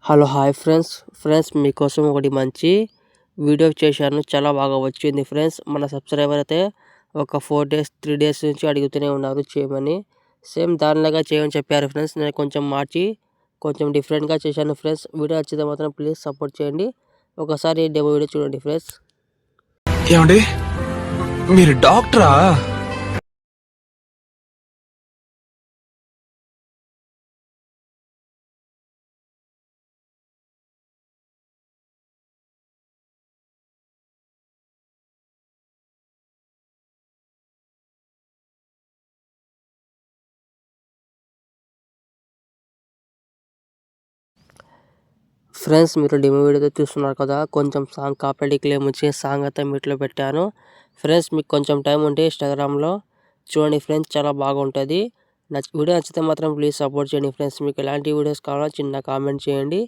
Hello hi friends మీకోసం ఒకటి మంచి వీడియో చేశాను. చాలా బాగా వచ్చింది ఫ్రెండ్స్. మన సబ్స్క్రైబర్ అయితే ఒక 3 డేస్ నుంచి అడుగుతూనే ఉన్నారు చేయమని. సేమ్ దానిలాగా చేయమని చెప్పారు ఫ్రెండ్స్. నేను కొంచెం మార్చి కొంచెం డిఫరెంట్గా చేశాను ఫ్రెండ్స్. వీడియో నచ్చితే మాత్రం ప్లీజ్ సపోర్ట్ చేయండి. ఒకసారి డెమో వీడియో చూడండి ఫ్రెండ్స్. ఏమండి మీరు డాక్టరా? ఫ్రెండ్స్ మీరు డెమో వీడియో చూస్తున్నారు కదా, కొంచెం సాంగ్ కాపీ క్లెయిమ్ వచ్చి సాంగ్ అయితే మీట్లో పెట్టాను ఫ్రెండ్స్. మీకు కొంచెం టైం ఉంటే ఇన్స్టాగ్రామ్లో చూడండి ఫ్రెండ్స్, చాలా బాగుంటుంది. వీడియో నచ్చితే మాత్రం ప్లీజ్ సపోర్ట్ చేయండి ఫ్రెండ్స్. మీకు ఎలాంటి వీడియోస్ కావాలో చిన్న కామెంట్ చేయండి.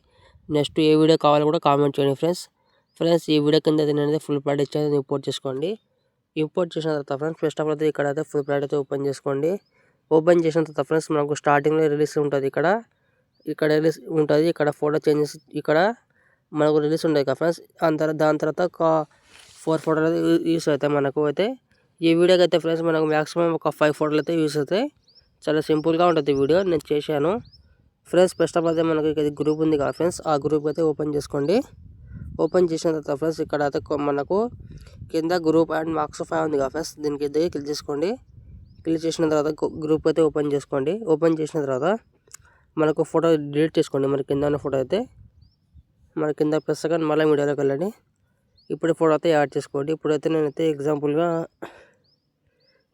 నెక్స్ట్ ఏ వీడియో కావాలో కూడా కామెంట్ చేయండి ఫ్రెండ్స్. ఈ వీడియో కింద అనేది ఫుల్ ప్యాడ్ ఇచ్చేది ఇంపోర్ట్ చేసుకోండి. ఇంపోర్ట్ చేసిన తర్వాత ఫ్రెండ్స్ ఫస్ట్ ఆఫ్ ఆల్ అయితే ఇక్కడ అయితే ఫుల్ ప్యాడ్ అయితే ఓపెన్ చేసుకోండి. ఓపెన్ చేసిన తర్వాత ఫ్రెండ్స్ మనకు స్టార్టింగ్లో రిలీజ్ ఉంటుంది. ఇక్కడ రిలీజ్ ఉంటుంది. ఇక్కడ ఫోటో చేంజెస్ ఇక్కడ మనకు రిలీజ్ ఉంటుంది కదా ఫ్రెండ్స్. దాని తర్వాత ఒక 4 ఫోటోలు అయితే యూస్ అవుతాయి మనకు. అయితే ఈ వీడియోకి అయితే ఫ్రెండ్స్ మనకు మ్యాక్సిమం ఒక 5 ఫోటోలు అయితే యూస్ అవుతాయి. చాలా సింపుల్గా ఉంటుంది వీడియో, నేను చేశాను ఫ్రెండ్స్. ఫస్ట్ ఆఫ్ ఆల్ అయితే మనకి ఇది గ్రూప్ ఉంది కదా ఫ్రెండ్స్, ఆ గ్రూప్ అయితే ఓపెన్ చేసుకోండి. ఓపెన్ చేసిన తర్వాత ఫ్రెండ్స్ ఇక్కడ అయితే మనకు కింద గ్రూప్ అండ్ మార్క్స్ 5 ఉంది కదా ఫ్రెండ్స్, దీనికి అయితే క్లిక్ చేసుకోండి. క్లిక్ చేసిన తర్వాత గ్రూప్ అయితే ఓపెన్ చేసుకోండి. ఓపెన్ చేసిన తర్వాత మనకు ఫోటో డిలీట్ చేసుకోండి. మన కింద ఉన్న ఫోటో అయితే మన కింద ప్లస్ కానీ మళ్ళీ మీడియాలోకి వెళ్ళండి. ఇప్పుడు ఫోటో అయితే యాడ్ చేసుకోండి. ఇప్పుడైతే నేనైతే ఎగ్జాంపుల్గా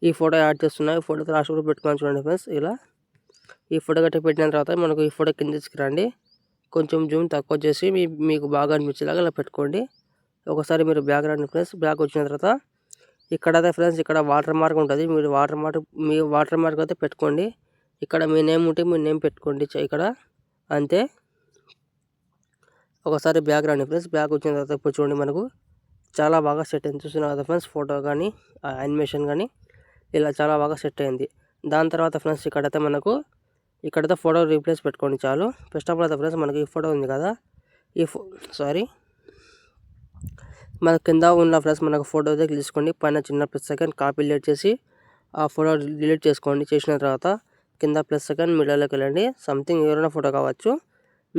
ఈ ఫోటో యాడ్ చేస్తున్నా. ఈ ఫోటో లాస్ట్ కూడా పెట్టుకొని చూడండి ఫ్రెండ్స్. ఇలా ఈ ఫోటో గట్టి పెట్టిన తర్వాత మనకు ఈ ఫోటో కింద తీసుకురండి. కొంచెం జూమ్ తక్కువ చేసి మీకు బాగా అనిపించేలాగా ఇలా పెట్టుకోండి. ఒకసారి మీరు బ్యాక్ రండి ఫ్రెండ్స్. బ్యాక్ వచ్చిన తర్వాత ఇక్కడ అయితే ఫ్రెండ్స్ ఇక్కడ వాటర్ మార్క్ ఉంటుంది. మీరు వాటర్ మార్క్ అయితే పెట్టుకోండి. ఇక్కడ మీ నేమ్ ఉంటే మీ నేమ్ పెట్టుకోండి ఇక్కడ అంతే. ఒకసారి బ్యాక్ రండి ఫ్రెండ్స్. బ్యాక్ వచ్చిన తర్వాత ఇప్పుడు చూడండి మనకు చాలా బాగా సెట్ అయింది. చూస్తున్నారు కదా ఫ్రెండ్స్, ఫోటో కానీ యానిమేషన్ కానీ ఇలా చాలా బాగా సెట్ అయింది. దాని తర్వాత ఫ్రెండ్స్ ఇక్కడైతే ఫోటో రీప్లేస్ పెట్టుకోండి చాలు. ఫస్ట్ ఆఫ్ ఆల్ అయితే ఫ్రెండ్స్ మనకి ఈ ఫోటో ఉంది కదా, మన కింద ఉన్న ఫ్రెండ్స్ మనకు ఫోటో అయితే తీసుకోండి. పైన చిన్న ప్లస్ సెకండ్ కాపీ లేట్ చేసి ఆ ఫోటో డిలీట్ చేసుకోండి. చేసిన తర్వాత కింద ప్లస్ సెకండ్ మిడిల్లోకి వెళ్ళండి. సంథింగ్ ఎవరైనా ఫోటో కావచ్చు.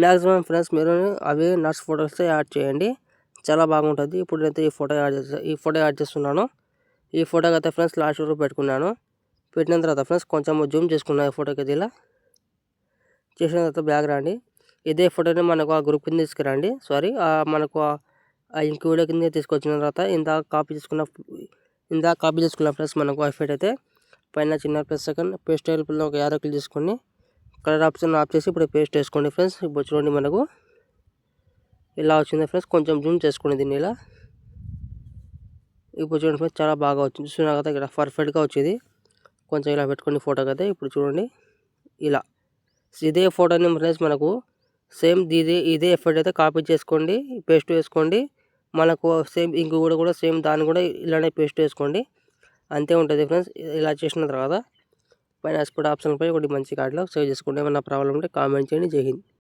మ్యాక్సిమం ఫ్రెండ్స్ మీరు అవి నర్స్ ఫోటోస్ యాడ్ చేయండి, చాలా బాగుంటుంది. ఇప్పుడు నేనైతే ఈ ఫోటో యాడ్ చేస్తున్నాను. ఈ ఫోటోకి అయితే ఫ్రెండ్స్ లాస్ట్ వరకు పెట్టుకున్నాను. పెట్టిన తర్వాత ఫ్రెండ్స్ కొంచెం జూమ్ చేసుకున్నాను ఈ ఫోటోకి. ఇది ఇలా చేసిన తర్వాత బ్యాక్ రండి. ఇదే ఫోటోని మనకు ఆ గ్రూప్ కింద తీసుకురండి. మనకు ఆ ఇంక వీడియో కింద తీసుకొచ్చిన తర్వాత ఇందాక కాపీ చేసుకున్న ఫ్రెండ్స్ మనకు ఎఫెక్ట్ అయితే పైన చిన్న ప్లస్ సెకండ్ పేస్ట్ హెల్ప్లో ఒక యారో క్లిక్ చేసుకోండి. కలర్ ఆప్షన్ ఆఫ్ చేసి ఇప్పుడు పేస్ట్ వేసుకోండి ఫ్రెండ్స్. ఇప్పుడు చూడండి మనకు ఇలా వచ్చింది ఫ్రెండ్స్. కొంచెం జూమ్ చేసుకోండి దీన్ని ఇలా. ఇప్పుడు చూడండి ఫ్రెండ్స్ చాలా బాగా వచ్చింది. చూస్తున్నా కదా ఇక్కడ పర్ఫెక్ట్గా వచ్చేది. కొంచెం ఇలా పెట్టుకోండి ఫోటో కదా. ఇప్పుడు చూడండి ఇలా ఇదే ఫోటోని ఫ్రెండ్స్ మనకు సేమ్ ఇదే ఎఫెక్ట్ అయితే కాపీ చేసుకోండి, పేస్ట్ వేసుకోండి. మనకు సేమ్ ఇంక కూడా సేమ్ దాన్ని కూడా ఇలానే పేస్ట్ వేసుకోండి. అంతే ఉంటుంది ఫ్రెండ్స్. ఇలా చేసిన తర్వాత పైన ఎక్స్పోర్ట్ ఆప్షన్పై ఒకటి మంచి కార్డులో సేవ్ చేసుకోండి. ఏమైనా ప్రాబ్లం ఉంటే కామెంట్ చేయండి. జై హింద్.